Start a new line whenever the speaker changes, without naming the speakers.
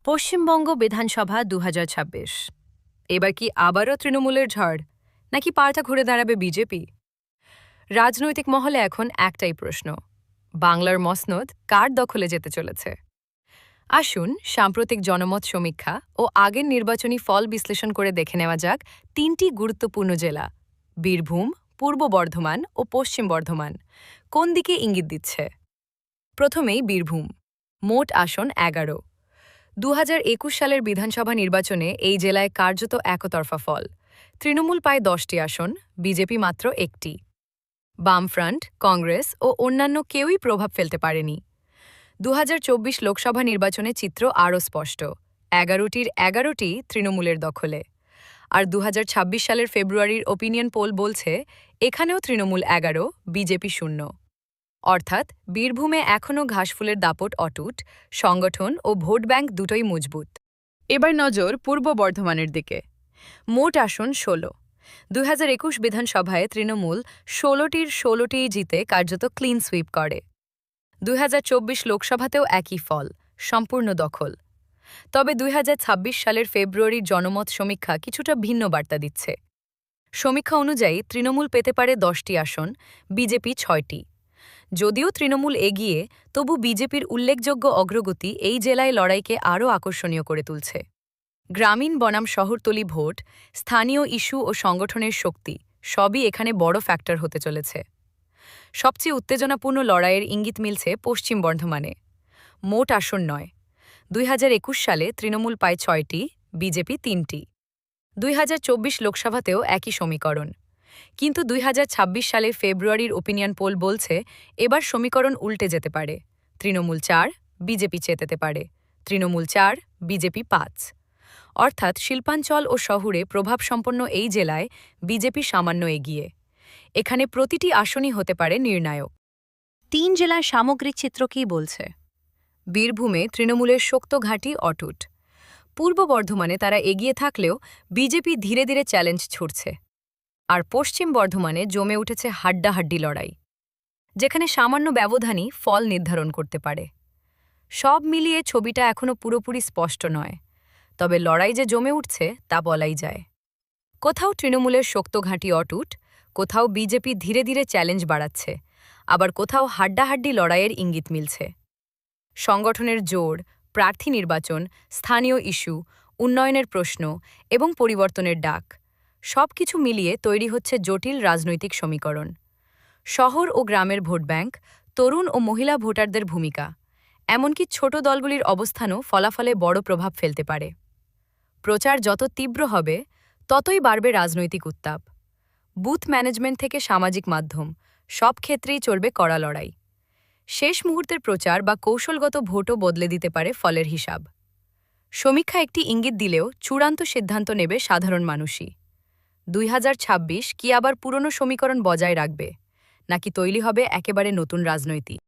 পশ্চিমবঙ্গ বিধানসভা ২০২৬। এবার কি আবারও তৃণমূলের ঝড়, নাকি পাল্টা ঘুরে দাঁড়াবে বিজেপি? রাজনৈতিক মহলে এখন একটাই প্রশ্ন, বাংলার মসনদ কার দখলে যেতে চলেছে? আসুন সাম্প্রতিক জনমত সমীক্ষা ও আগের নির্বাচনী ফল বিশ্লেষণ করে দেখে নেওয়া যাক তিনটি গুরুত্বপূর্ণ জেলা, বীরভূম, পূর্ব বর্ধমান ও পশ্চিম বর্ধমান, কোন দিকে ইঙ্গিত দিচ্ছে। প্রথমেই বীরভূম। মোট আসন ১১। ২০২১ সালের বিধানসভা নির্বাচনে এই জেলায় কার্যত একতরফা ফল। তৃণমূল পায় ১০টি আসন, বিজেপি মাত্র একটি। বামফ্রন্ট, কংগ্রেস ও অন্যান্য কেউই প্রভাব ফেলতে পারেনি। ২০২৪ লোকসভা নির্বাচনে চিত্র আরও স্পষ্ট, ১১টির ১১টি তৃণমূলের দখলে। আর ২০২৬ সালের ফেব্রুয়ারির ওপিনিয়ন পোল বলছে এখানেও তৃণমূল ১১, বিজেপি ০। অর্থাৎ বীরভূমে এখনও ঘাসফুলের দাপট অটুট, সংগঠন ও ভোট ব্যাংক দুটোই মজবুত। এবার নজর পূর্ব বর্ধমানের দিকে। মোট আসন ১৬। ২০২১ বিধানসভায় তৃণমূল ১৬টির ১৬টিই জিতে কার্যত ক্লিন সুইপ করে। ২০২৪ লোকসভাতেও একই ফল, সম্পূর্ণ দখল। তবে ২০২৬ সালের ফেব্রুয়ারির জনমত সমীক্ষা কিছুটা ভিন্ন বার্তা দিচ্ছে। সমীক্ষা অনুযায়ী তৃণমূল পেতে পারে ১০টি আসন, বিজেপি ৬টি। যদিও তৃণমূল এগিয়ে, তবু বিজেপির উল্লেখযোগ্য অগ্রগতি এই জেলায় লড়াইকে আরও আকর্ষণীয় করে তুলছে। গ্রামীণ বনাম শহরতলি ভোট, স্থানীয় ইস্যু ও সংগঠনের শক্তি সবই এখানে বড় ফ্যাক্টর হতে চলেছে। সবচেয়ে উত্তেজনাপূর্ণ লড়াইয়ের ইঙ্গিত মিলছে পশ্চিম বর্ধমানে। মোট আসন ৯। ২০২১ সালে তৃণমূল পায় ৬টি, বিজেপি ৩টি। ২০২৪ লোকসভাতেও একই সমীকরণ। কিন্তু ২০২৬ সালে ফেব্রুয়ারির ওপিনিয়ন পোল বলছে এবার সমীকরণ উল্টে যেতে পারে। তৃণমূল ৪, বিজেপি চেতেতে পারে। তৃণমূল ৪, বিজেপি ৫। অর্থাৎ শিল্পাঞ্চল ও শহুরে প্রভাবসম্পন্ন এই জেলায় বিজেপি সামান্য এগিয়ে। এখানে প্রতিটি আসনই হতে পারে নির্ণায়ক। ৩ জেলার সামগ্রিক চিত্র কী বলছে? বীরভূমে তৃণমূলের শক্ত ঘাঁটি অটুট। পূর্ব বর্ধমানে তারা এগিয়ে থাকলেও বিজেপি ধীরে ধীরে চ্যালেঞ্জ ছুড়ছে। আর পশ্চিম বর্ধমানে জমে উঠেছে হাড্ডাহাড্ডি লড়াই, যেখানে সামান্য ব্যবধানই ফল নির্ধারণ করতে পারে। সব মিলিয়ে ছবিটা এখনও পুরোপুরি স্পষ্ট নয়, তবে লড়াই যে জমে উঠছে তা বলাই যায়। কোথাও তৃণমূলের শক্ত ঘাঁটি অটুট, কোথাও বিজেপি ধীরে ধীরে চ্যালেঞ্জ বাড়াচ্ছে, আবার কোথাও হাড্ডাহাড্ডি লড়াইয়ের ইঙ্গিত মিলছে। সংগঠনের জোর, প্রার্থী নির্বাচন, স্থানীয় ইস্যু, উন্নয়নের প্রশ্ন এবং পরিবর্তনের ডাক, সবকিছু মিলিয়ে তৈরি হচ্ছে জটিল রাজনৈতিক সমীকরণ। শহর ও গ্রামের ভোট ব্যাংক, তরুণ ও মহিলা ভোটারদের ভূমিকা, এমনকি ছোট দলগুলির অবস্থানও ফলাফলে বড় প্রভাব ফেলতে পারে। প্রচার যত তীব্র হবে, ততই বাড়বে রাজনৈতিক উত্তাপ। বুথ ম্যানেজমেন্ট থেকে সামাজিক মাধ্যম, সব ক্ষেত্রেই চলবে কড়া লড়াই। শেষ মুহূর্তের প্রচার বা কৌশলগত ভোটও বদলে দিতে পারে ফলের হিসাব। সমীক্ষা একটি ইঙ্গিত দিলেও চূড়ান্ত সিদ্ধান্ত নেবে সাধারণ মানুষই। ২০২৬ কি আবার পুরনো সমীকরণ বজায় রাখবে, নাকি তৈরি হবে একেবারে নতুন রাজনৈতিক